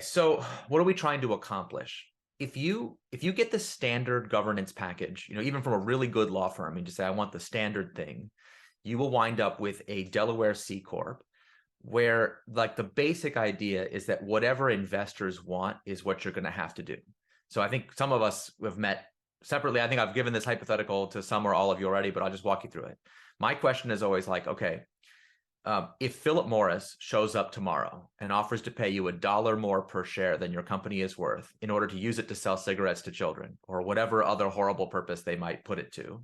So what are we trying to accomplish? If you get the standard governance package, even from a really good law firm, and just say, I want the standard thing, you will wind up with a Delaware C Corp where like the basic idea is that whatever investors want is what you're going to have to do. So I think some of us have met separately. I think I've given this hypothetical to some or all of you already, but I'll just walk you through it. My question is always like, okay, if Philip Morris shows up tomorrow and offers to pay you $1 more per share than your company is worth in order to use it to sell cigarettes to children or whatever other horrible purpose they might put it to,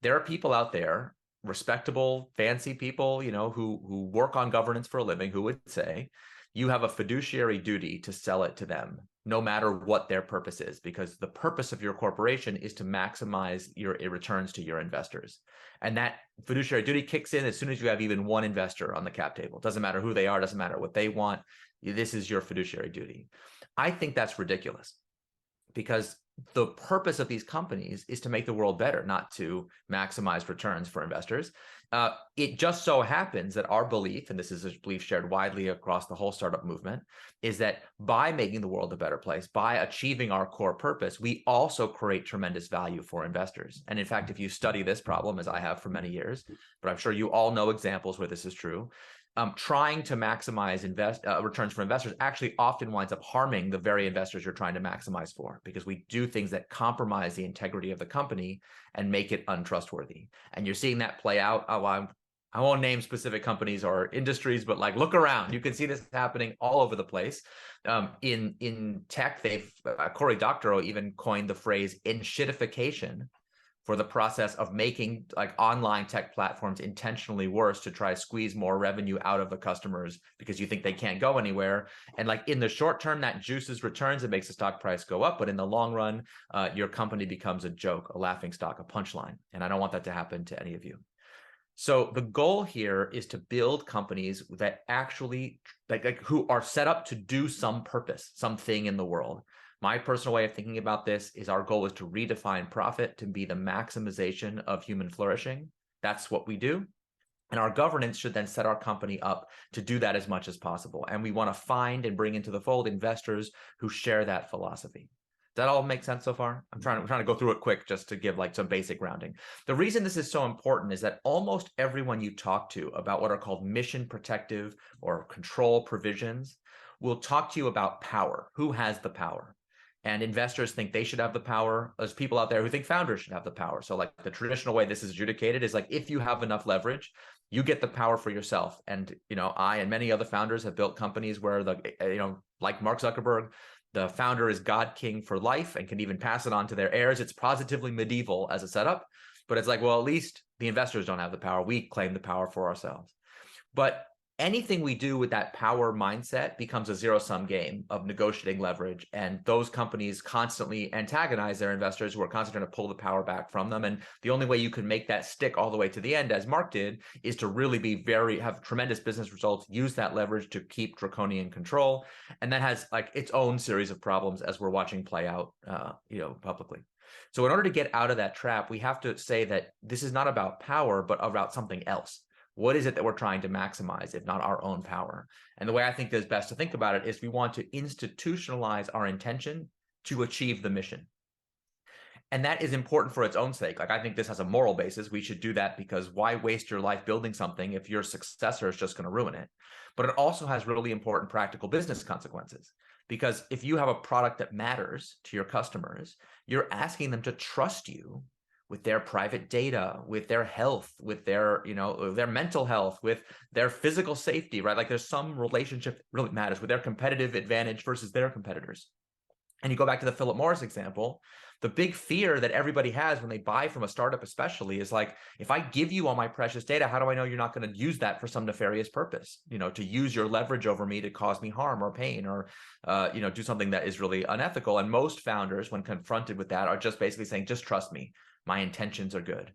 there are people out there, respectable, fancy people, who work on governance for a living, who would say you have a fiduciary duty to sell it to them, no matter what their purpose is, because the purpose of your corporation is to maximize your returns to your investors. And that fiduciary duty kicks in as soon as you have even one investor on the cap table. It doesn't matter who they are, doesn't matter what they want. This is your fiduciary duty. I think that's ridiculous, because the purpose of these companies is to make the world better, not to maximize returns for investors. It just so happens that our belief, and this is a belief shared widely across the whole startup movement, is that by making the world a better place, by achieving our core purpose, we also create tremendous value for investors. And in fact, if you study this problem, as I have for many years, but I'm sure you all know examples where this is true, trying to maximize returns for investors actually often winds up harming the very investors you're trying to maximize for, because we do things that compromise the integrity of the company and make it untrustworthy. And you're seeing that play out. I won't name specific companies or industries, but like look around, you can see this happening all over the place. In tech, Cory Doctorow even coined the phrase "enshittification" for the process of making like online tech platforms intentionally worse to try to squeeze more revenue out of the customers because you think they can't go anywhere. And like in the short term, that juices returns, it makes the stock price go up. But in the long run, your company becomes a joke, a laughing stock, a punchline. And I don't want that to happen to any of you. So the goal here is to build companies that actually like who are set up to do some purpose, something in the world. My personal way of thinking about this is our goal is to redefine profit to be the maximization of human flourishing. That's what we do. And our governance should then set our company up to do that as much as possible. And we want to find and bring into the fold investors who share that philosophy. Does that all make sense so far? I'm trying to go through it quick just to give like some basic grounding. The reason this is so important is that almost everyone you talk to about what are called mission protective or control provisions will talk to you about power. Who has the power? And investors think they should have the power. There's people out there who think founders should have the power. So like the traditional way this is adjudicated is like, if you have enough leverage, you get the power for yourself. And, I and many other founders have built companies where like Mark Zuckerberg, the founder is God king for life and can even pass it on to their heirs. It's positively medieval as a setup, but it's like, well, at least the investors don't have the power. We claim the power for ourselves. But anything we do with that power mindset becomes a zero-sum game of negotiating leverage. And those companies constantly antagonize their investors who are constantly trying to pull the power back from them. And the only way you can make that stick all the way to the end, as Mark did, is to really have tremendous business results, use that leverage to keep draconian control. And that has like its own series of problems as we're watching play out, publicly. So in order to get out of that trap, we have to say that this is not about power, but about something else. What is it that we're trying to maximize, if not our own power? And the way I think is best to think about it is we want to institutionalize our intention to achieve the mission. And that is important for its own sake. Like, I think this has a moral basis. We should do that because why waste your life building something if your successor is just going to ruin it? But it also has really important practical business consequences. Because if you have a product that matters to your customers, you're asking them to trust you with their private data, with their health, with their, their mental health, with their physical safety, right? Like there's some relationship that really matters with their competitive advantage versus their competitors. And you go back to the Philip Morris example, the big fear that everybody has when they buy from a startup especially is like, if I give you all my precious data, how do I know you're not going to use that for some nefarious purpose, to use your leverage over me to cause me harm or pain or, do something that is really unethical. And most founders, when confronted with that, are just basically saying, just trust me. My intentions are good.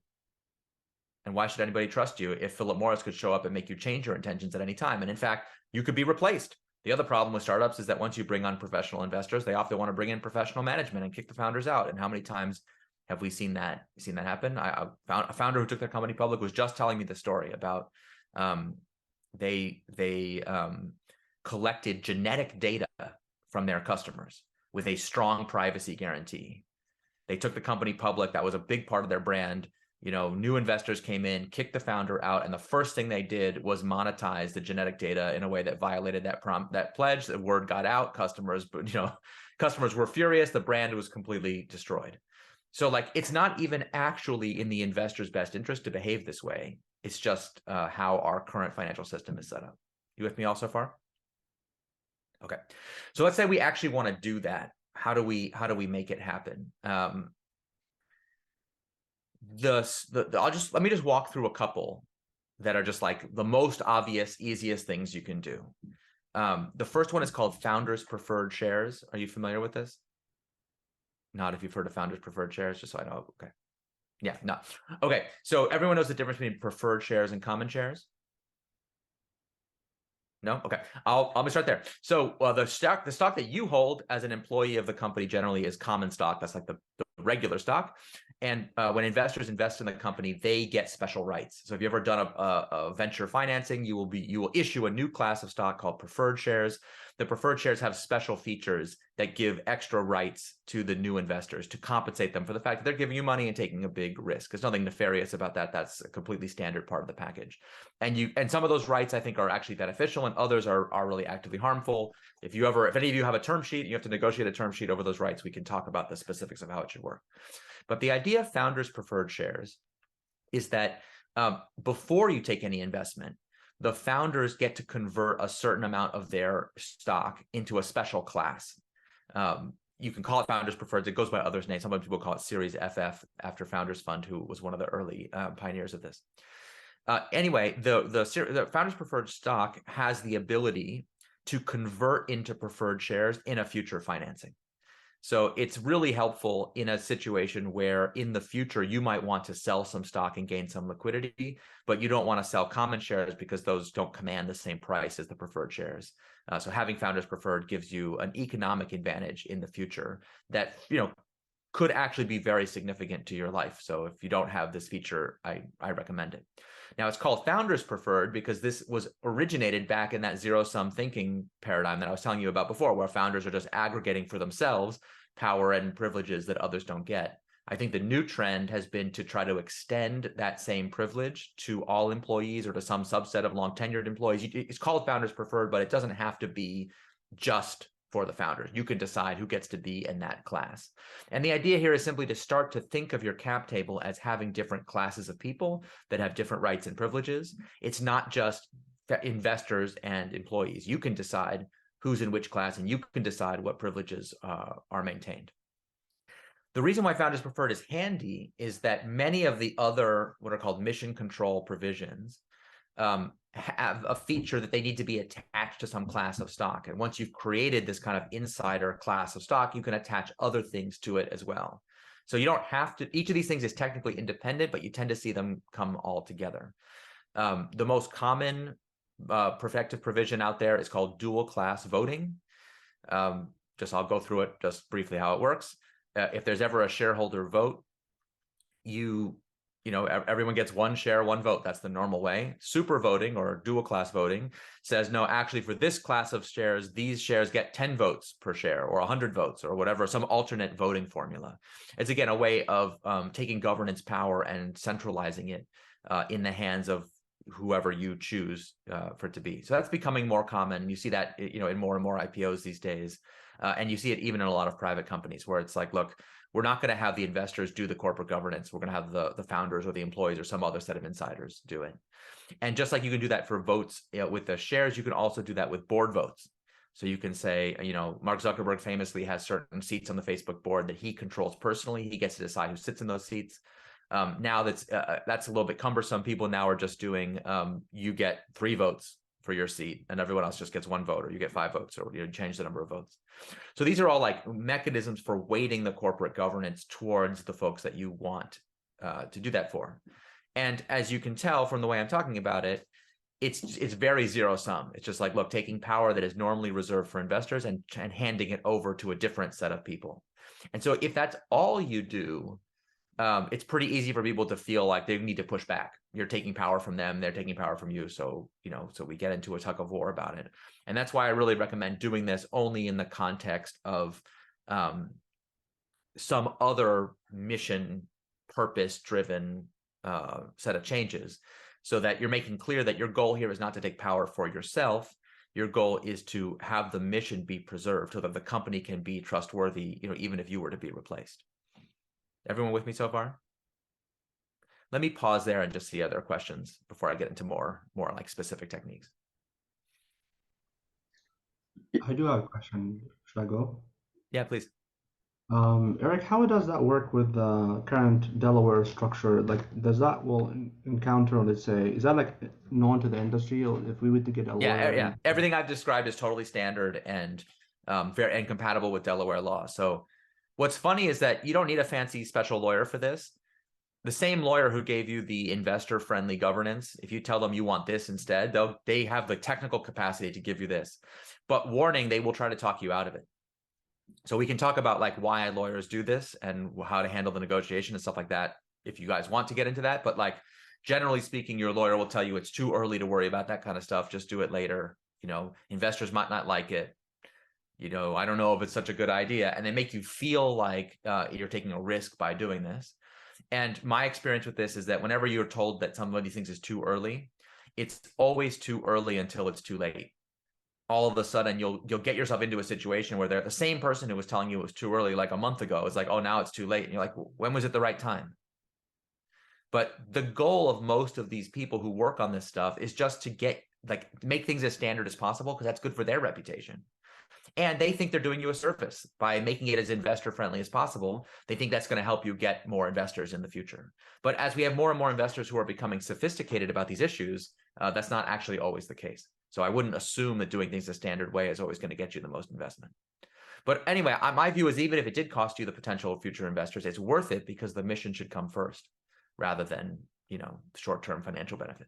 And why should anybody trust you if Philip Morris could show up and make you change your intentions at any time? And in fact, you could be replaced. The other problem with startups is that once you bring on professional investors, they often want to bring in professional management and kick the founders out. And how many times have we seen that happen? I found a founder who took their company public was just telling me the story about they collected genetic data from their customers with a strong privacy guarantee. They took the company public. That was a big part of their brand. New investors came in, kicked the founder out, and the first thing they did was monetize the genetic data in a way that violated that pledge. The word got out. Customers were furious. The brand was completely destroyed. So it's not even actually in the investor's best interest to behave this way. It's just how our current financial system is set up. You with me all so far? Okay. So let's say we actually want to do that. How do we make it happen? Let me just walk through a couple that are just the most obvious, easiest things you can do. The first one is called founders preferred shares. Are you familiar with this? Not if you've heard of founders preferred shares, just so I know. Okay. Yeah, no. Okay. So everyone knows the difference between preferred shares and common shares? No? Okay. Let me start there. So the stock that you hold as an employee of the company generally is common stock. That's the regular stock. And when investors invest in the company, they get special rights. So if you've ever done a venture financing, you will issue a new class of stock called preferred shares. The preferred shares have special features that give extra rights to the new investors to compensate them for the fact that they're giving you money and taking a big risk. There's nothing nefarious about that. That's a completely standard part of the package. And some of those rights I think are actually beneficial, and others are really actively harmful. If any of you have a term sheet, you have to negotiate a term sheet over those rights. We can talk about the specifics of how it should work. But the idea of founders preferred shares is that before you take any investment, the founders get to convert a certain amount of their stock into a special class. You can call it founders preferred. It goes by others' names. Sometimes people call it Series FF after Founders Fund, who was one of the early pioneers of this. Anyway, the founders preferred stock has the ability to convert into preferred shares in a future financing. So it's really helpful in a situation where in the future you might want to sell some stock and gain some liquidity, but you don't want to sell common shares because those don't command the same price as the preferred shares. So having founders preferred gives you an economic advantage in the future that could actually be very significant to your life. So if you don't have this feature, I recommend it. Now it's called founders preferred because this was originated back in that zero-sum thinking paradigm that I was telling you about before, where founders are just aggregating for themselves power and privileges that others don't get. I think the new trend has been to try to extend that same privilege to all employees or to some subset of long tenured employees. It's called founders preferred, but it doesn't have to be just for the founders. You can decide who gets to be in that class. And the idea here is simply to start to think of your cap table as having different classes of people that have different rights and privileges. It's not just investors and employees. You can decide who's in which class, and you can decide what privileges are maintained. The reason why founders preferred is handy is that many of the other what are called mission control provisions have a feature that they need to be attached to some class of stock. And once you've created this kind of insider class of stock, you can attach other things to it as well. So you don't have to, each of these things is technically independent, but you tend to see them come all together. The most common protective provision out there is called dual class voting. I'll go through it just briefly how it works. If there's ever a shareholder vote, everyone gets one share, one vote. That's the normal way. Super voting or dual class voting says, no, actually for this class of shares, these shares get 10 votes per share or 100 votes or whatever, some alternate voting formula. It's again a way of taking governance power and centralizing it in the hands of whoever you choose for it to be. So that's becoming more common. You see that in more and more IPOs these days. And you see it even in a lot of private companies where it's like, look, we're not going to have the investors do the corporate governance. We're going to have the founders or the employees or some other set of insiders do it. And just like you can do that for votes with the shares, you can also do that with board votes. So you can say, Mark Zuckerberg famously has certain seats on the Facebook board that he controls personally. He gets to decide who sits in those seats. Now that's a little bit cumbersome. People now are just doing, you get 3 votes for your seat and everyone else just gets 1 vote, or you get 5 votes, or you change the number of votes. So these are all like mechanisms for weighting the corporate governance towards the folks that you want to do that for. And as you can tell from the way I'm talking about it, it's very zero sum. It's just like, look, taking power that is normally reserved for investors and handing it over to a different set of people. And so if that's all you do, it's pretty easy for people to feel like they need to push back. You're taking power from them, they're taking power from you. So, so we get into a tug of war about it. And that's why I really recommend doing this only in the context of some other mission purpose driven set of changes, so that you're making clear that your goal here is not to take power for yourself. Your goal is to have the mission be preserved so that the company can be trustworthy, even if you were to be replaced. Everyone with me so far? Let me pause there and just see other questions before I get into more like specific techniques. I do have a question. Should I go? Yeah, please. Eric, how does that work with the current Delaware structure? Like, does that will encounter, let's say, is that like known to the industry, or if we were to get a Yeah, lawyer yeah. and Everything I've described is totally standard and very and compatible with Delaware law. So what's funny is that you don't need a fancy special lawyer for this. The same lawyer who gave you the investor-friendly governance, if you tell them you want this instead, they have the technical capacity to give you this. But warning, they will try to talk you out of it. So we can talk about like why lawyers do this and how to handle the negotiation and stuff like that if you guys want to get into that. But like generally speaking, your lawyer will tell you it's too early to worry about that kind of stuff. Just do it later. Investors might not like it. I don't know if it's such a good idea. And they make you feel like you're taking a risk by doing this. And my experience with this is that whenever you're told that somebody thinks it's too early, it's always too early until it's too late. All of a sudden you'll get yourself into a situation where they're the same person who was telling you it was too early like a month ago. It's like, oh, now it's too late. And you're like, when was it the right time? But the goal of most of these people who work on this stuff is just to make things as standard as possible, because that's good for their reputation. And they think they're doing you a service by making it as investor friendly as possible. They think that's going to help you get more investors in the future. But as we have more and more investors who are becoming sophisticated about these issues, that's not actually always the case. So I wouldn't assume that doing things the standard way is always going to get you the most investment. But anyway, my view is even if it did cost you the potential of future investors, it's worth it because the mission should come first rather than, short-term financial benefit.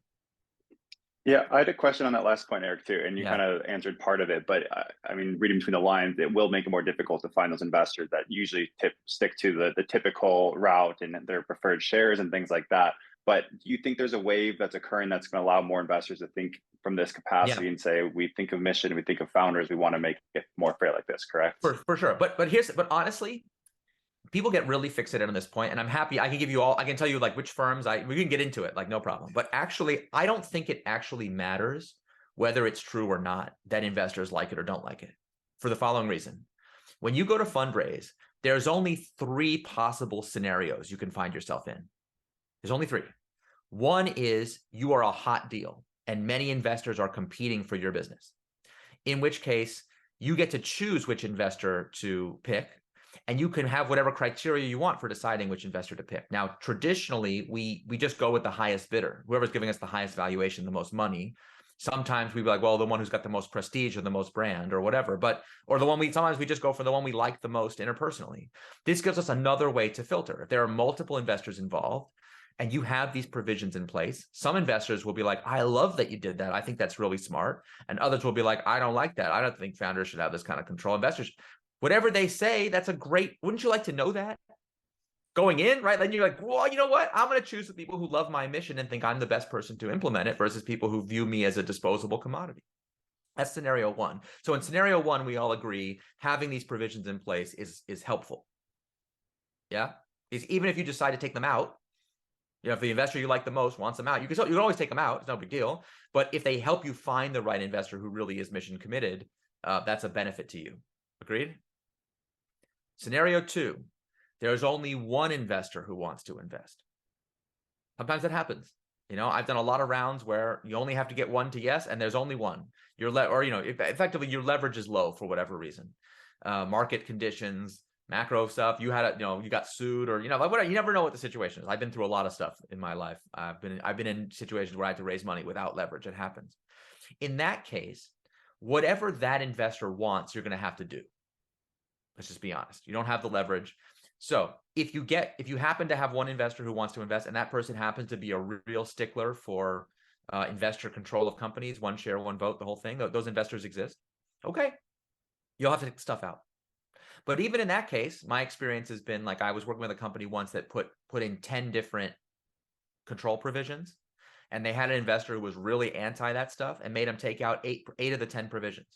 Yeah, I had a question on that last point, Eric, too, and you Yeah. kind of answered part of it. But I mean, reading between the lines, it will make it more difficult to find those investors that usually stick to the typical route and their preferred shares and things like that. But do you think there's a wave that's occurring that's going to allow more investors to think from this Yeah. capacity and say, we think of mission, we think of founders, we want to make it more fair like this, correct? For sure. But honestly, people get really fixated on this point, and I'm happy I can tell you like which firms we can get into it, like no problem. But actually, I don't think it actually matters whether it's true or not that investors like it or don't like it, for the following reason. When you go to fundraise, there's only 3 possible scenarios you can find yourself in. There's only 3. One is you are a hot deal and many investors are competing for your business, in which case you get to choose which investor to pick, and you can have whatever criteria you want for deciding which investor to pick. Now, traditionally, we just go with the highest bidder, whoever's giving us the highest valuation, the most money. Sometimes we'd be like, well, the one who's got the most prestige or the most brand or whatever, or sometimes we just go for the one we like the most interpersonally. This gives us another way to filter. If there are multiple investors involved and you have these provisions in place, some investors will be like, I love that you did that. I think that's really smart. And others will be like, I don't like that. I don't think founders should have this kind of control. Investors, whatever they say, that's a great, wouldn't you like to know that going in, right? Then you're like, well, you know what? I'm going to choose the people who love my mission and think I'm the best person to implement it versus people who view me as a disposable commodity. That's scenario 1. So in scenario 1, we all agree having these provisions in place is helpful. Yeah. Even if you decide to take them out, if the investor you like the most wants them out, you can always take them out. It's no big deal. But if they help you find the right investor who really is mission committed, that's a benefit to you. Agreed? Scenario 2, there's only one investor who wants to invest. Sometimes that happens. I've done a lot of rounds where you only have to get one to yes, and there's only one. Effectively your leverage is low for whatever reason. Market conditions, macro stuff. You got sued, or whatever. You never know what the situation is. I've been through a lot of stuff in my life. I've been in situations where I had to raise money without leverage. It happens. In that case, whatever that investor wants, you're going to have to do. Let's just be honest. You don't have the leverage. So if you happen to have one investor who wants to invest, and that person happens to be a real stickler for investor control of companies, 1 share, 1 vote, the whole thing, those investors exist. Okay, you'll have to take stuff out. But even in that case, my experience has been like I was working with a company once that put in 10 different control provisions, and they had an investor who was really anti that stuff and made them take out eight of the 10 provisions.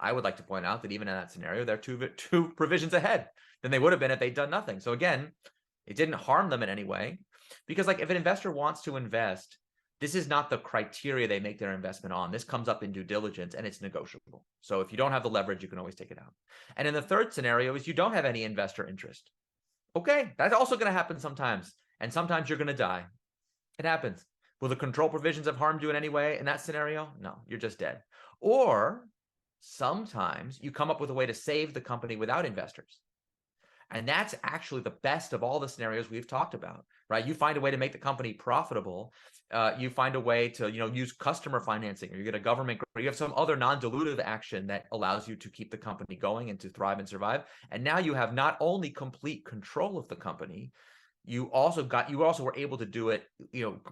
I would like to point out that even in that scenario, they're two provisions ahead than they would have been if they'd done nothing. So again, it didn't harm them in any way, because like if an investor wants to invest, this is not the criteria they make their investment on. This comes up in due diligence and it's negotiable. So if you don't have the leverage, you can always take it out. And in the third scenario is you don't have any investor interest. Okay, that's also going to happen sometimes. And sometimes you're going to die. It happens. Will the control provisions have harmed you in any way in that scenario? No, you're just dead. Or sometimes you come up with a way to save the company without investors. And that's actually the best of all the scenarios we've talked about, right? You find a way to make the company profitable. You find a way to, use customer financing, or you get a government, or you have some other non-dilutive action that allows you to keep the company going and to thrive and survive. And now you have not only complete control of the company, you also were able to do it,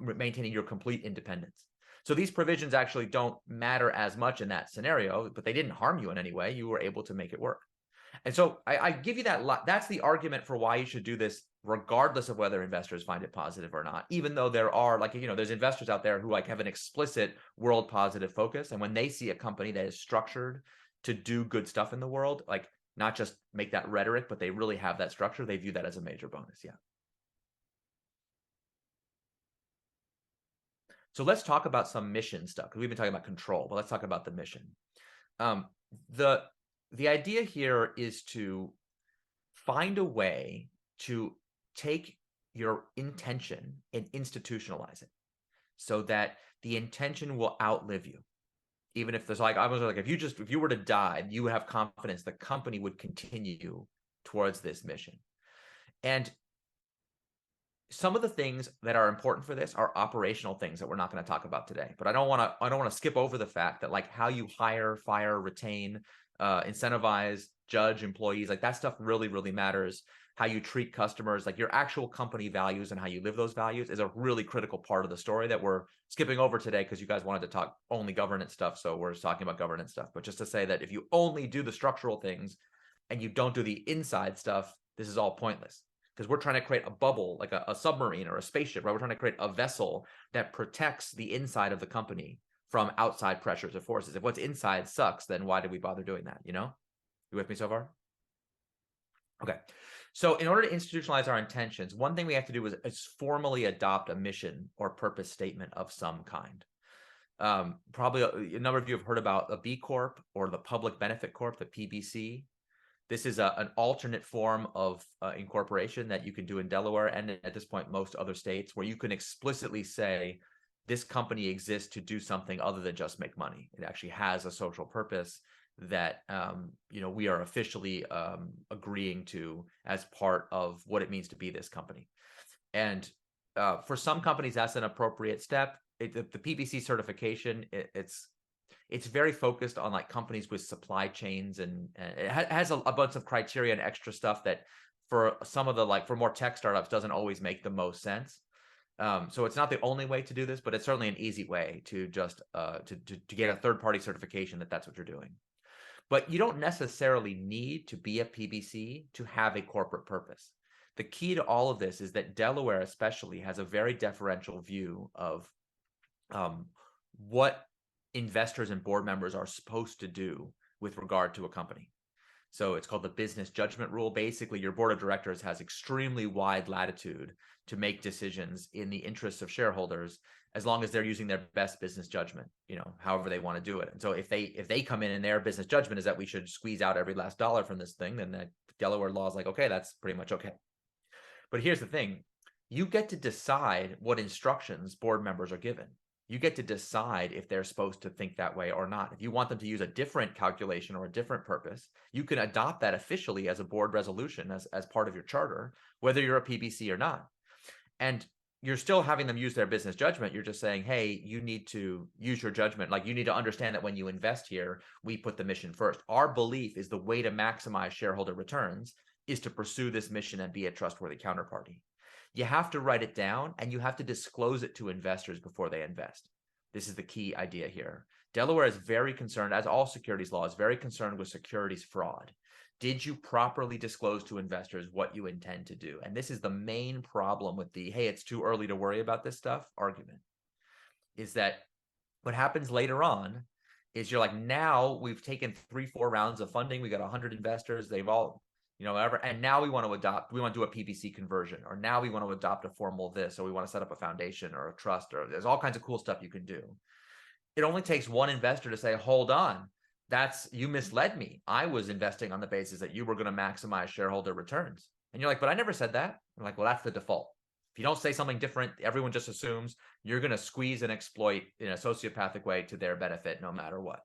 maintaining your complete independence. So these provisions actually don't matter as much in that scenario, but they didn't harm you in any way. You were able to make it work. And so I give you that. That's the argument for why you should do this, regardless of whether investors find it positive or not. Even though there are there's investors out there who have an explicit world positive focus, and when they see a company that is structured to do good stuff in the world, like not just make that rhetoric, but they really have that structure, they view that as a major bonus. Yeah. So let's talk about some mission stuff, because we've been talking about control, but let's talk about the mission. The idea here is to find a way to take your intention and institutionalize it so that the intention will outlive you. Even if there's if you were to die, you would have confidence the company would continue towards this mission. And some of the things that are important for this are operational things that we're not going to talk about today. But I don't want to skip over the fact that how you hire, fire, retain, incentivize, judge employees, that stuff really, really matters. How you treat customers, your actual company values and how you live those values is a really critical part of the story that we're skipping over today because you guys wanted to talk only governance stuff. So we're just talking about governance stuff. But just to say that if you only do the structural things and you don't do the inside stuff, this is all pointless. Because we're trying to create a bubble, like a submarine or a spaceship, right? We're trying to create a vessel that protects the inside of the company from outside pressures or forces. If what's inside sucks, then why did we bother doing that? You with me so far? Okay. So in order to institutionalize our intentions, one thing we have to do is formally adopt a mission or purpose statement of some kind. Probably a number of you have heard about a B Corp or the Public Benefit Corp, the PBC. This is an alternate form of incorporation that you can do in Delaware and at this point, most other states, where you can explicitly say this company exists to do something other than just make money. It actually has a social purpose that we are officially agreeing to as part of what it means to be this company. And for some companies, that's an appropriate step. The PBC certification, it's very focused on companies with supply chains, and it has a bunch of criteria and extra stuff that for some of the for more tech startups doesn't always make the most sense. So it's not the only way to do this, but it's certainly an easy way to just to get a third-party certification that that's what you're doing. But you don't necessarily need to be a PBC to have a corporate purpose. The key to all of this is that Delaware especially has a very deferential view of what investors and board members are supposed to do with regard to a company. So it's called the business judgment rule. Basically, your board of directors has extremely wide latitude to make decisions in the interests of shareholders, as long as they're using their best business judgment, however they want to do it. And so if they come in and their business judgment is that we should squeeze out every last dollar from this thing, then the Delaware law is okay, that's pretty much okay. But here's the thing. You get to decide what instructions board members are given. You get to decide if they're supposed to think that way or not. If you want them to use a different calculation or a different purpose, you can adopt that officially as a board resolution as part of your charter, whether you're a PBC or not. And you're still having them use their business judgment. You're just saying, hey, you need to use your judgment. You need to understand that when you invest here, we put the mission first. Our belief is the way to maximize shareholder returns is to pursue this mission and be a trustworthy counterparty. You have to write it down and you have to disclose it to investors before they invest. This is the key idea here. Delaware is very concerned, as all securities law is very concerned with securities fraud. Did you properly disclose to investors what you intend to do? And this is the main problem with the, hey, it's too early to worry about this stuff argument, is that what happens later on is you're like, now we've taken 3-4 rounds of funding. We got 100 investors. They've all, whatever. And now we want to do a PBC conversion, or now we want to adopt a formal this, or we want to set up a foundation or a trust, or there's all kinds of cool stuff you can do. It only takes one investor to say, hold on, you misled me. I was investing on the basis that you were going to maximize shareholder returns. And you're like, but I never said that. I'm like, well, that's the default. If you don't say something different, everyone just assumes you're going to squeeze and exploit in a sociopathic way to their benefit, no matter what.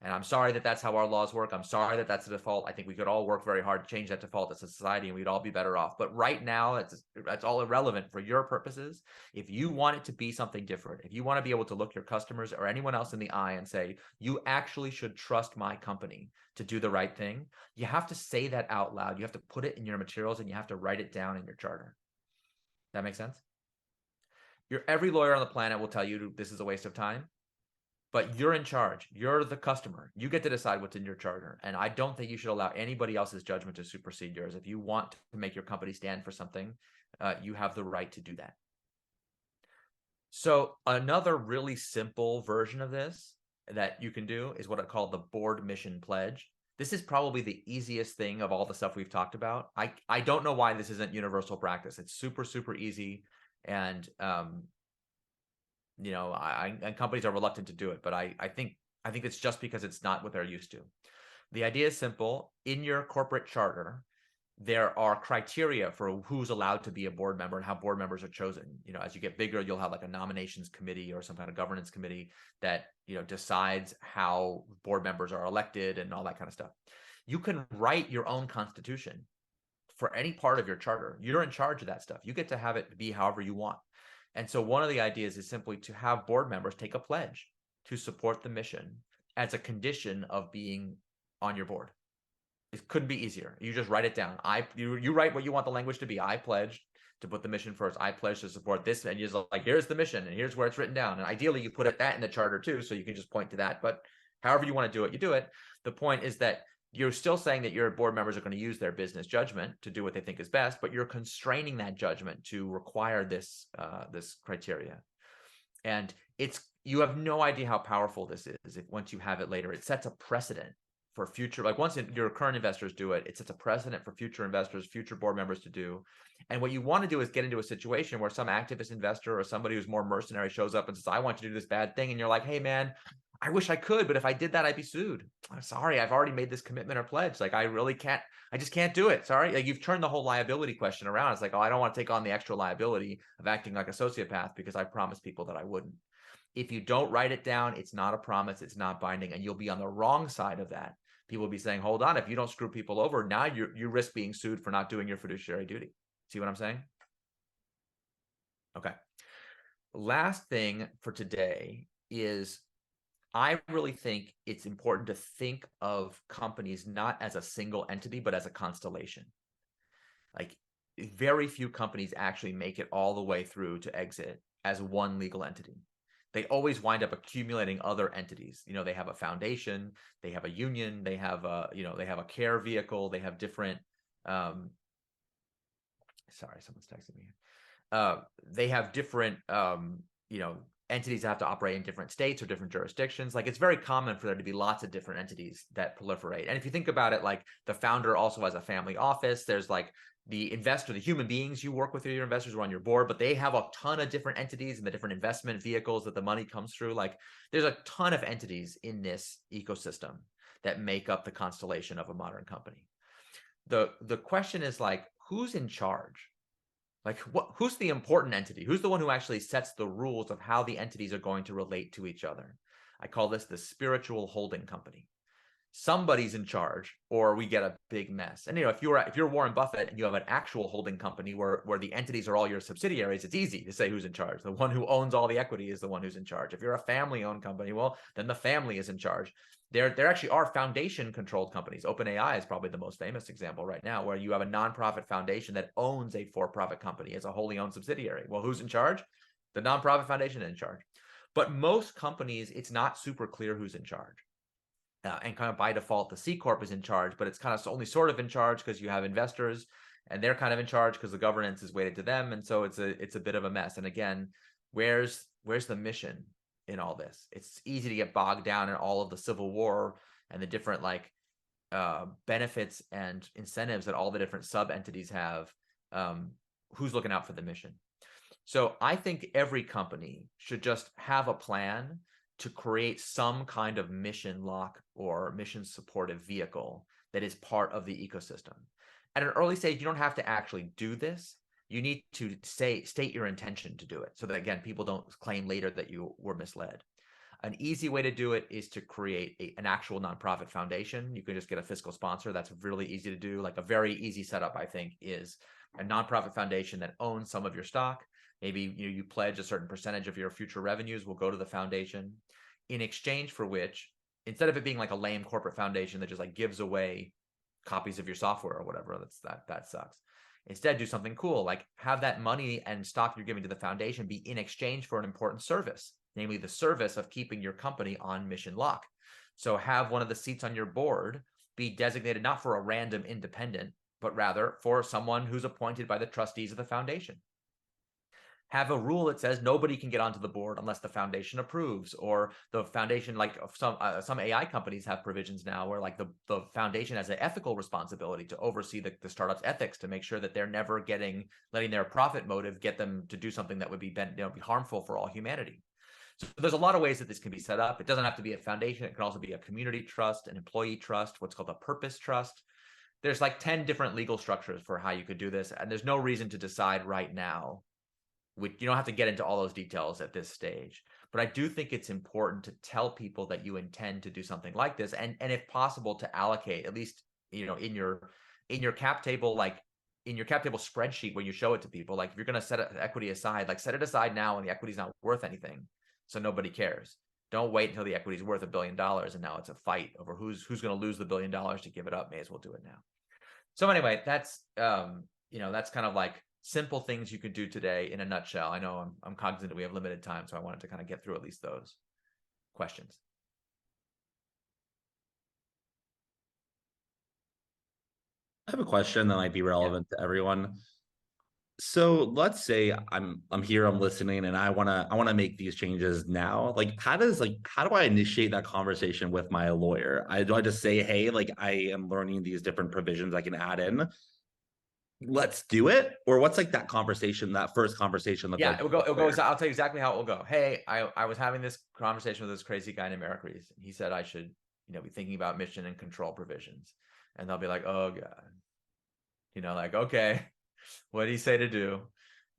And I'm sorry that that's how our laws work. I'm sorry that that's the default. I think we could all work very hard to change that default as a society, and we'd all be better off. But right now, that's all irrelevant for your purposes. If you want it to be something different, if you want to be able to look your customers or anyone else in the eye and say, you actually should trust my company to do the right thing, you have to say that out loud. You have to put it in your materials, and you have to write it down in your charter. That makes sense? Every lawyer on the planet will tell you this is a waste of time. But you're in charge. You're the customer. You get to decide what's in your charter. And I don't think you should allow anybody else's judgment to supersede yours. If you want to make your company stand for something, you have the right to do that. So another really simple version of this that you can do is what I call the board mission pledge. This is probably the easiest thing of all the stuff we've talked about. I don't know why this isn't universal practice. It's super, super easy. And and companies are reluctant to do it, but I think it's just because it's not what they're used to. The idea is simple. In your corporate charter, there are criteria for who's allowed to be a board member and how board members are chosen. As you get bigger, you'll have like a nominations committee or some kind of governance committee that, decides how board members are elected and all that kind of stuff. You can write your own constitution for any part of your charter. You're in charge of that stuff. You get to have it be however you want. And so one of the ideas is simply to have board members take a pledge to support the mission as a condition of being on your board. It couldn't be easier. You just write it down. You write what you want the language to be. I pledge to put the mission first. I pledge to support this. And you're just like, here's the mission and here's where it's written down. And ideally you put that in the charter too, so you can just point to that. But however you want to do it, you do it. The point is that you're still saying that your board members are going to use their business judgment to do what they think is best, but you're constraining that judgment to require this criteria. And you have no idea how powerful this is once you have it later. It sets a precedent for future, like once your current investors do it, it sets a precedent for future investors, future board members to do. And what you want to do is get into a situation where some activist investor or somebody who's more mercenary shows up and says, I want you to do this bad thing. And you're like, hey man, I wish I could, but if I did that, I'd be sued. I'm sorry, I've already made this commitment or pledge. Like, I just can't do it. Sorry. Like, you've turned the whole liability question around. It's like, oh, I don't want to take on the extra liability of acting like a sociopath because I promised people that I wouldn't. If you don't write it down, it's not a promise, it's not binding, and you'll be on the wrong side of that. People will be saying, hold on, if you don't screw people over, now you risk being sued for not doing your fiduciary duty. See what I'm saying? Okay. Last thing for today is, I really think it's important to think of companies not as a single entity, but as a constellation. Like, very few companies actually make it all the way through to exit as one legal entity. They always wind up accumulating other entities. They have a foundation, they have a union, they have a care vehicle, they have different, sorry, someone's texting me. They have different, entities that have to operate in different states or different jurisdictions. Like, it's very common for there to be lots of different entities that proliferate. And if you think about it, like, the founder also has a family office. There's like the investor, the human beings you work with, your investors who are on your board, but they have a ton of different entities and the different investment vehicles that the money comes through. Like, there's a ton of entities in this ecosystem that make up the constellation of a modern company. The question is, like, who's in charge? Like, who's the important entity? Who's the one who actually sets the rules of how the entities are going to relate to each other? I call this the spiritual holding company. Somebody's in charge, or we get a big mess. And if you're Warren Buffett and you have an actual holding company where the entities are all your subsidiaries, it's easy to say who's in charge. The one who owns all the equity is the one who's in charge. If you're a family-owned company, well, then the family is in charge. There actually are foundation-controlled companies. OpenAI is probably the most famous example right now, where you have a nonprofit foundation that owns a for-profit company as a wholly owned subsidiary. Well, who's in charge? The nonprofit foundation is in charge. But most companies, it's not super clear who's in charge. and kind of by default, the C corp is in charge, but it's kind of only sort of in charge because you have investors, and they're kind of in charge because the governance is weighted to them, and so it's a bit of a mess. And again, where's the mission in all this? It's easy to get bogged down in all of the Civil War and the different like benefits and incentives that all the different sub entities have. Who's looking out for the mission? So I think every company should just have a plan to create some kind of mission lock or mission supportive vehicle that is part of the ecosystem. At an early stage, you don't have to actually do this. You need to state your intention to do it so that, again, people don't claim later that you were misled. An easy way to do it is to create an actual nonprofit foundation. You can just get a fiscal sponsor. That's really easy to do. Like a very easy setup, I think, is a nonprofit foundation that owns some of your stock. Maybe you pledge a certain percentage of your future revenues will go to the foundation, in exchange for which, instead of it being like a lame corporate foundation that just like gives away copies of your software or whatever, that sucks. Instead, do something cool, like have that money and stock you're giving to the foundation be in exchange for an important service, namely the service of keeping your company on mission lock. So have one of the seats on your board be designated not for a random independent, but rather for someone who's appointed by the trustees of the foundation. Have a rule that says nobody can get onto the board unless the foundation approves, or the foundation, like some AI companies have provisions now where like the foundation has an ethical responsibility to oversee the startup's ethics to make sure that they're never letting their profit motive get them to do something that would be harmful for all humanity. So there's a lot of ways that this can be set up. It doesn't have to be a foundation. It can also be a community trust, an employee trust, what's called a purpose trust. There's like 10 different legal structures for how you could do this, and there's no reason to decide right now. You don't have to get into all those details at this stage, but I do think it's important to tell people that you intend to do something like this, and if possible, to allocate at least in your cap table, like in your cap table spreadsheet when you show it to people, like if you're going to set equity aside, like set it aside now when the equity's not worth anything, so nobody cares. Don't wait until the equity is worth $1 billion and now it's a fight over who's going to lose the $1 billion to give it up. May as well do it now. So anyway, that's that's kind of like simple things you could do today in a nutshell. I know I'm cognizant that we have limited time, so I wanted to kind of get through at least those questions. I have a question that might be relevant to everyone. So let's say I'm here, I'm listening, and I wanna make these changes now. Like, how do I initiate that conversation with my lawyer? Do I just say, hey, like I am learning these different provisions I can add in. Let's do it, or what's like that conversation, that first conversation look like? It'll go. I'll tell you exactly how it will go. Hey, I was having this conversation with this crazy guy named Eric Ries, and he said I should be thinking about mission and control provisions, and they'll be like, oh god, like, okay, what did he say to do? And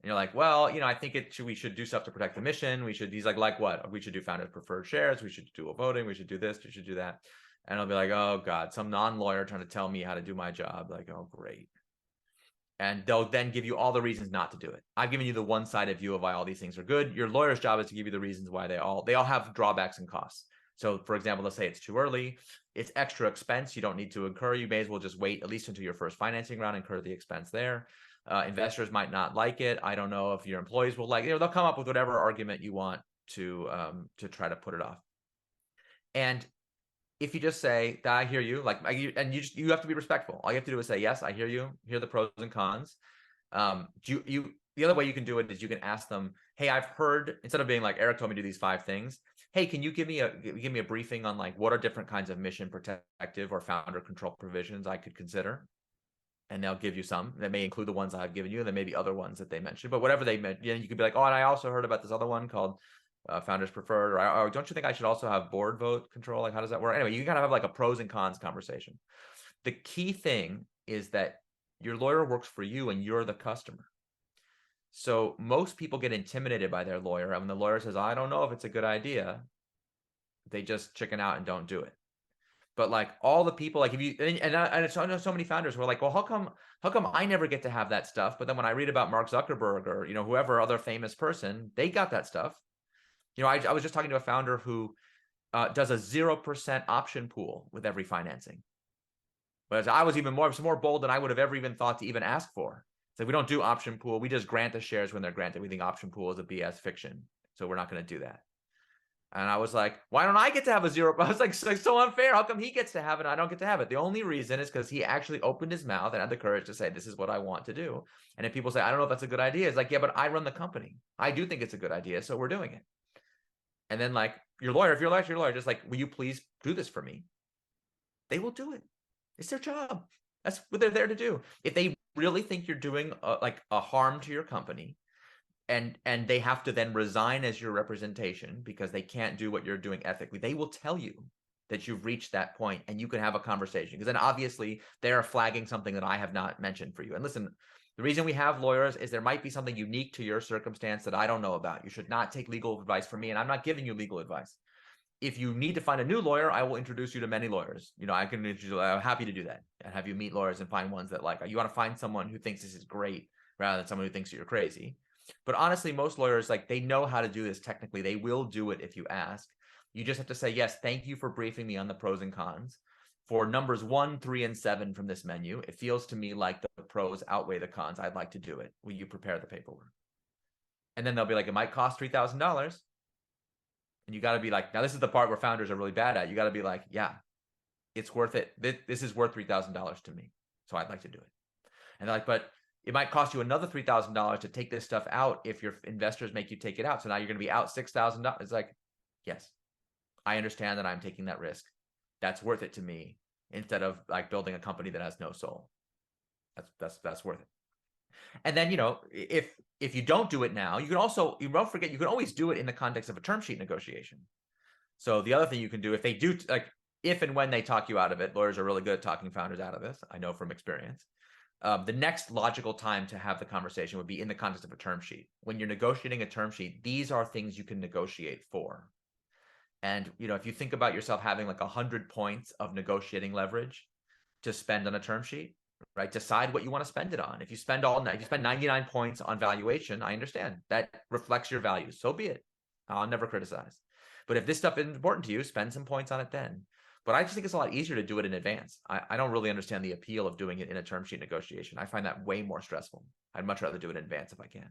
you're like, well, I think we should do stuff to protect the mission. He's like what? We should do founders preferred shares. We should do a voting. We should do this. We should do that. And I'll be like, oh god, some non-lawyer trying to tell me how to do my job. Like, oh great. And they'll then give you all the reasons not to do it. I've given you the one-sided view of why all these things are good. Your lawyer's job is to give you the reasons why they all have drawbacks and costs. So for example, let's say it's too early, it's extra expense you don't need to incur. You may as well just wait at least until your first financing round, incur the expense there. Investors might not like it. I don't know if your employees will like it. They'll come up with whatever argument you want to try to put it off. And if you just say that, I hear you, you have to be respectful. All you have to do is say, yes, I hear you, hear the pros and cons. The other way you can do it is you can ask them, hey, I've heard, instead of being like, Eric told me to do these 5 things. Hey, can you give me a briefing on like what are different kinds of mission protective or founder control provisions I could consider? And they'll give you some that may include the ones I've given you. And there may be other ones that they mentioned, but whatever they meant, you could be like, oh, and I also heard about this other one called founders preferred, or don't you think I should also have board vote control? Like, how does that work? Anyway, you kind of have like a pros and cons conversation. The key thing is that your lawyer works for you and you're the customer. So most people get intimidated by their lawyer. And when the lawyer says, I don't know if it's a good idea, they just chicken out and don't do it. But like all the people, like if you, and I know so many founders who are like, well, how come I never get to have that stuff? But then when I read about Mark Zuckerberg or, whoever other famous person, they got that stuff. I was just talking to a founder who does a 0% option pool with every financing. But I was more bold than I would have ever even thought to even ask for. It's like, we don't do option pool. We just grant the shares when they're granted. We think option pool is a BS fiction. So we're not going to do that. And I was like, why don't I get to have a 0? I was like, so unfair. How come he gets to have it and I don't get to have it? The only reason is because he actually opened his mouth and had the courage to say, this is what I want to do. And if people say, I don't know if that's a good idea, it's like, yeah, but I run the company. I do think it's a good idea, so we're doing it. And then like your lawyer, if you're your lawyer, just like, will you please do this for me? They will do it. It's their job. That's what they're there to do. If they really think you're doing like a harm to your company, and they have to then resign as your representation because they can't do what you're doing ethically, they will tell you that you've reached that point and you can have a conversation, because then obviously they are flagging something that I have not mentioned for you. And listen, the reason we have lawyers is there might be something unique to your circumstance that I don't know about. You should not take legal advice from me, and I'm not giving you legal advice. If you need to find a new lawyer, I will introduce you to many lawyers. I can introduce you. I'm happy to do that and have you meet lawyers and find ones that like, you want to find someone who thinks this is great rather than someone who thinks you're crazy. But honestly, most lawyers, like, they know how to do this technically. They will do it if you ask. You just have to say, yes, thank you for briefing me on the pros and cons. For numbers 1, 3, and 7 from this menu, it feels to me like the pros outweigh the cons. I'd like to do it. Will you prepare the paperwork? And then they'll be like, it might cost $3,000. And you got to be like, now this is the part where founders are really bad at. You got to be like, yeah, it's worth it. This is worth $3,000 to me. So I'd like to do it. And they're like, but it might cost you another $3,000 to take this stuff out if your investors make you take it out. So now you're going to be out $6,000. It's like, yes, I understand that I'm taking that risk. That's worth it to me, instead of like building a company that has no soul. That's worth it. And then, if you don't do it now, you don't forget, you can always do it in the context of a term sheet negotiation. So the other thing you can do, if they do, like, if and when they talk you out of it, lawyers are really good at talking founders out of this, I know from experience. The next logical time to have the conversation would be in the context of a term sheet. When you're negotiating a term sheet, these are things you can negotiate for. And, if you think about yourself having like 100 points of negotiating leverage to spend on a term sheet, right? Decide what you want to spend it on. If you spend 99 points on valuation, I understand that reflects your values. So be it. I'll never criticize. But if this stuff is important to you, spend some points on it then. But I just think it's a lot easier to do it in advance. I don't really understand the appeal of doing it in a term sheet negotiation. I find that way more stressful. I'd much rather do it in advance if I can.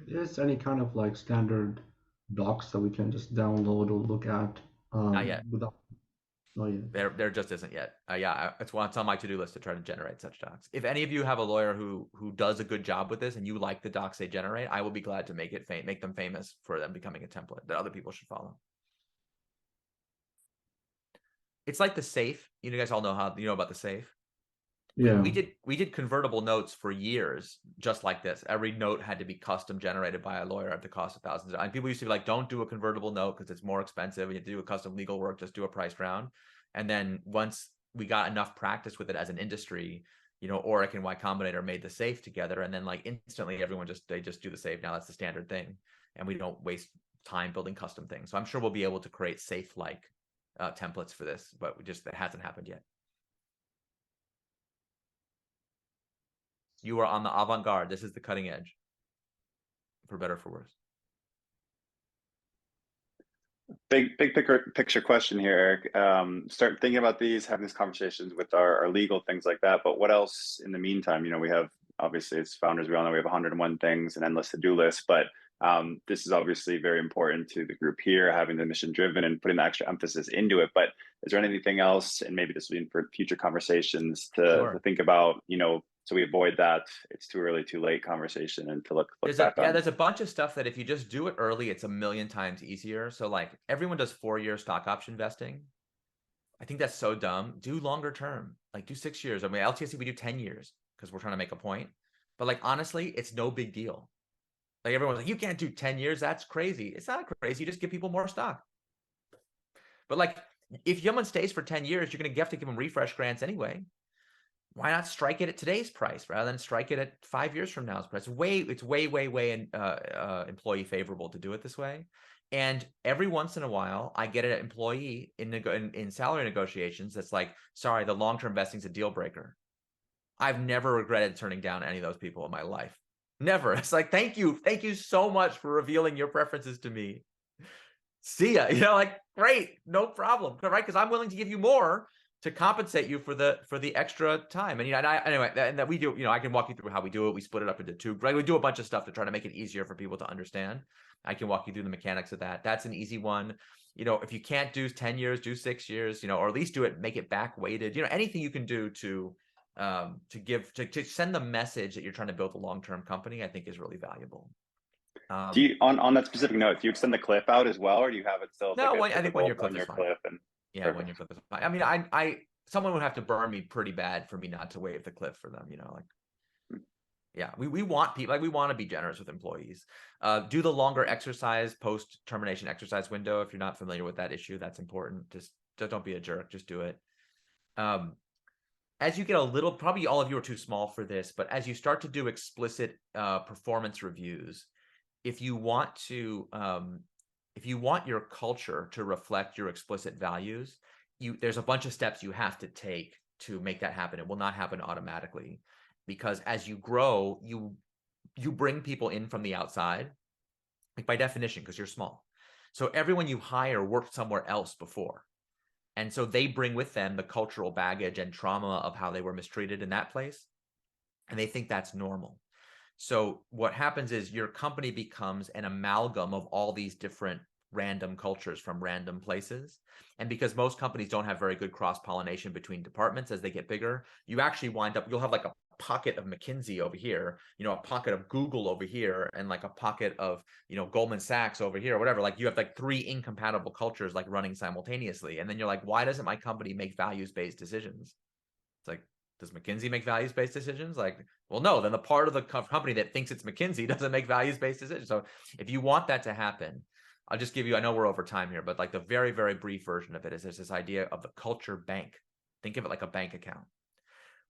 Is there any kind of like standard docs that we can just download or look at Not yet. without? Oh yeah. There just isn't yet. Yeah, it's on my to-do list to try to generate such docs. If any of you have a lawyer who does a good job with this and you like the docs they generate, I will be glad to make them famous for them becoming a template that other people should follow. It's like the safe. You guys all know about the safe. Yeah. We did convertible notes for years, just like this. Every note had to be custom generated by a lawyer at the cost of thousands. And people used to be like, don't do a convertible note because it's more expensive. You have to do a custom legal work, just do a priced round. And then once we got enough practice with it as an industry, Oric and Y Combinator made the safe together. And then like instantly everyone they just do the safe. Now that's the standard thing. And we don't waste time building custom things. So I'm sure we'll be able to create safe-like templates for this, but it hasn't happened yet. You are on the avant-garde. This is the cutting edge, for better or for worse. Big picture question here, Eric. Start thinking about having these conversations with our legal things like that. But what else in the meantime? We have, obviously, as founders, we all know we have 101 things, an endless to-do list. But this is obviously very important to the group here, having the mission driven and putting the extra emphasis into it. But is there anything else, and maybe this will be for future conversations, to think about, so we avoid that it's too early, too late conversation, and to look back on? There's a bunch of stuff that if you just do it early, it's a million times easier. So like everyone does 4-year stock option vesting. I think that's so dumb. Do longer term, like do 6 years. I mean, LTSC, we do 10 years because we're trying to make a point. But like, honestly, it's no big deal. Like everyone's like, you can't do 10 years. That's crazy. It's not crazy. You just give people more stock. But like, if someone stays for 10 years, you're going to have to give them refresh grants anyway. Why not strike it at today's price rather than strike it at 5 years from now's price? It's way employee favorable to do it this way. And every once in a while, I get an employee in salary negotiations that's like, sorry, the long-term vesting is a deal breaker. I've never regretted turning down any of those people in my life. Never. It's like, thank you so much for revealing your preferences to me. See ya. Like, great, no problem, right? Because I'm willing to give you more to compensate you for the extra time. And anyway, that we do, I can walk you through how we do it. We split it up into two, right? We do a bunch of stuff to try to make it easier for people to understand. I can walk you through the mechanics of that. That's an easy one. If you can't do 10 years, do 6 years, or at least do it, make it back weighted, anything you can do to send the message that you're trying to build a long-term company, I think is really valuable. Do you, on that specific note, do you extend the cliff out as well, or do you have it still No, like I think 1 year cliff on is your fine. cliff? And yeah, 1 year cliff is fine. I mean, someone would have to burn me pretty bad for me not to waive the cliff for them, yeah, we want people, we want to be generous with employees. Do the longer exercise post termination exercise window. If you're not familiar with that issue, that's important. Just don't be a jerk. Just do it. As you get a little, probably all of you are too small for this, but as you start to do explicit performance reviews, if you want your culture to reflect your explicit values, there's a bunch of steps you have to take to make that happen. It will not happen automatically, because as you grow, you bring people in from the outside, like by definition, because you're small. So everyone you hire worked somewhere else before. And so they bring with them the cultural baggage and trauma of how they were mistreated in that place. And they think that's normal. So what happens is your company becomes an amalgam of all these different random cultures from random places. And because most companies don't have very good cross-pollination between departments as they get bigger, you actually wind up, you'll have like a pocket of McKinsey over here, a pocket of Google over here, and like a pocket of, Goldman Sachs over here, or whatever. Like you have like 3 incompatible cultures like running simultaneously. And then you're like, why doesn't my company make values-based decisions? It's like, does McKinsey make values-based decisions? Like, well, no, then the part of the company that thinks it's McKinsey doesn't make values-based decisions. So if you want that to happen, I'll just give you, I know we're over time here, but like the very, very brief version of it is there's this idea of the culture bank. Think of it like a bank account.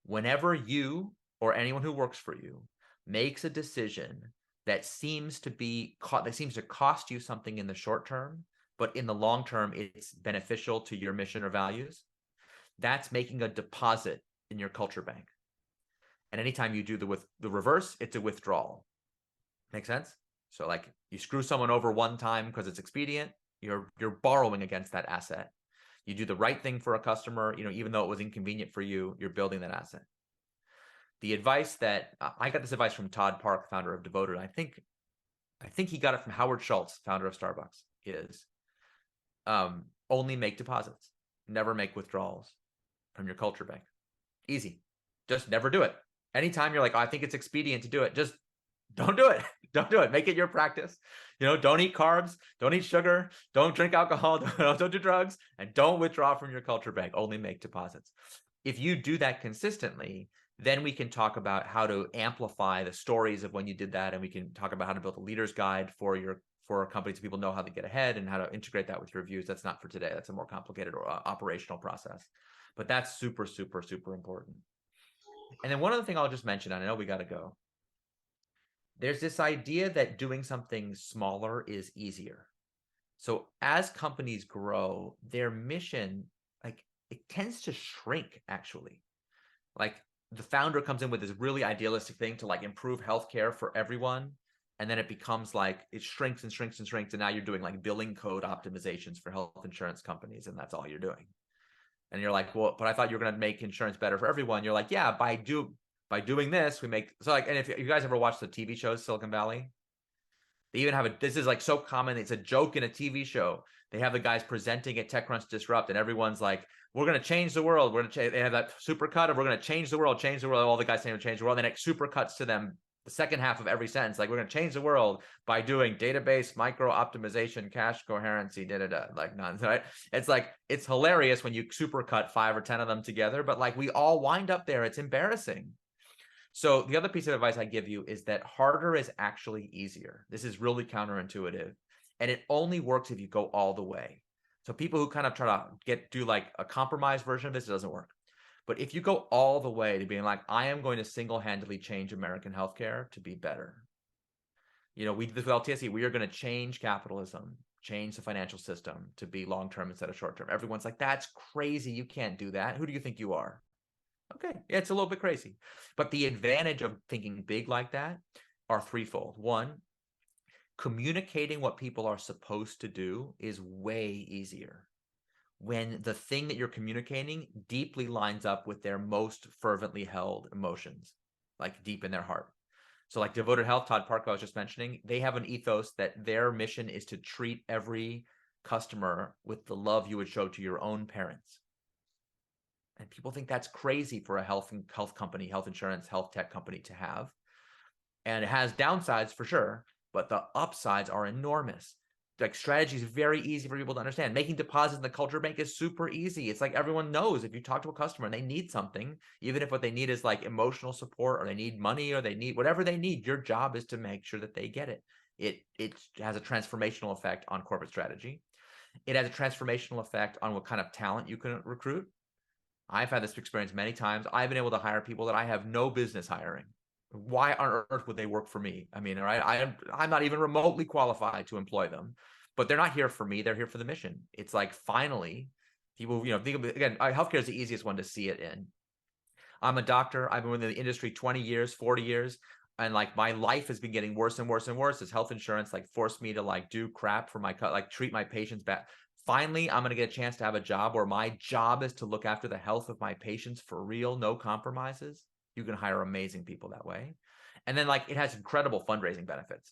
Whenever you or anyone who works for you makes a decision that seems to cost you something in the short term, but in the long term, it's beneficial to your mission or values, that's making a deposit in your culture bank. And anytime you do the reverse, it's a withdrawal. Make sense? So like you screw someone over one time because it's expedient, you're borrowing against that asset. You do the right thing for a customer, even though it was inconvenient for you, you're building that asset. The advice that I got this advice from Todd Park, founder of Devoted. I think he got it from Howard Schultz, founder of Starbucks, is only make deposits, never make withdrawals from your culture bank. Easy. Just never do it. Anytime you're like, oh, I think it's expedient to do it, just don't do it. Don't do it. Make it your practice. Don't eat carbs, don't eat sugar, don't drink alcohol, don't do drugs, and don't withdraw from your culture bank. Only make deposits. If you do that consistently, then we can talk about how to amplify the stories of when you did that, and we can talk about how to build a leader's guide for a company so people know how to get ahead and how to integrate that with your reviews. That's not for today. That's a more complicated operational process. But that's super, super, super important. And then one other thing I'll just mention, and I know we got to go. There's this idea that doing something smaller is easier. So as companies grow, their mission, like, it tends to shrink, actually. Like the founder comes in with this really idealistic thing to like improve healthcare for everyone. And then it becomes like it shrinks and shrinks and shrinks. And now you're doing like billing code optimizations for health insurance companies. And that's all you're doing. And you're like, well, but I thought you were going to make insurance better for everyone. You're like, yeah, by doing this, we make, so like, and if you guys ever watched the TV shows Silicon Valley, they even have this is like so common, it's a joke in a TV show. They have the guys presenting at TechCrunch Disrupt, and everyone's like, we're going to change the world. They have that super cut of, we're going to change the world. All the guys saying change the world. And then it super cuts to them, the second half of every sentence, like, we're going to change the world by doing database micro optimization, cache coherency, like none, right? It's like, it's hilarious when you super cut 5 or 10 of them together, but like we all wind up there. It's embarrassing. So the other piece of advice I give you is that harder is actually easier. This is really counterintuitive. And it only works if you go all the way. So people who kind of try to do like a compromise version of this, it doesn't work. But if you go all the way to being like, I am going to single-handedly change American healthcare to be better. With LTSE, we are going to change capitalism, change the financial system to be long-term instead of short-term. Everyone's like, that's crazy. You can't do that. Who do you think you are? Okay, yeah, it's a little bit crazy. But the advantage of thinking big like that are threefold. One, communicating what people are supposed to do is way easier. when the thing that you're communicating deeply lines up with their most fervently held emotions, like deep in their heart. So like Devoted Health, Todd Parker, I was just mentioning, they have an ethos that their mission is to treat every customer with the love you would show to your own parents. And people think that's crazy for a health company, health insurance, health tech company to have. And it has downsides for sure, but the upsides are enormous. Like strategy is very easy for people to understand. Making deposits in the culture bank is super easy. It's like everyone knows if you talk to a customer and they need something, even if what they need is like emotional support or they need money or they need whatever they need, your job is to make sure that they get it. It has a transformational effect on corporate strategy. It has a transformational effect on what kind of talent you can recruit. I've had this experience many times. I've been able to hire people that I have no business hiring. Why on earth would they work for me? I mean, right? I'm not even remotely qualified to employ them, but they're not here for me. They're here for the mission. It's like finally, people, think of, again, healthcare is the easiest one to see it in. I'm a doctor. I've been in the industry 20 years, 40 years. And like my life has been getting worse and worse and worse as health insurance like forced me to like do crap for my like treat my patients back. Finally, I'm going to get a chance to have a job where my job is to look after the health of my patients for real, no compromises. You can hire amazing people that way. And then like it has incredible fundraising benefits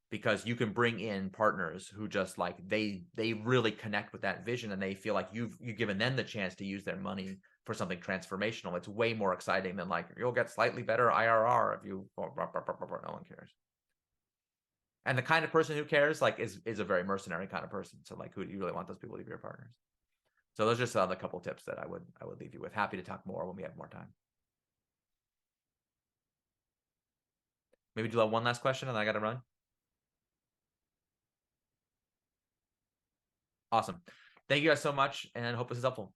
because you can bring in partners who just like they really connect with that vision and they feel like you've given them the chance to use their money for something transformational. It's way more exciting than like you'll get slightly better IRR if you no one cares. And the kind of person who cares like is a very mercenary kind of person. So like who do you really want those people to be your partners? So those are just a couple tips that I would leave you with. Happy to talk more when we have more time. Maybe do one last question and then I got to run. Awesome. Thank you guys so much and hope this is helpful.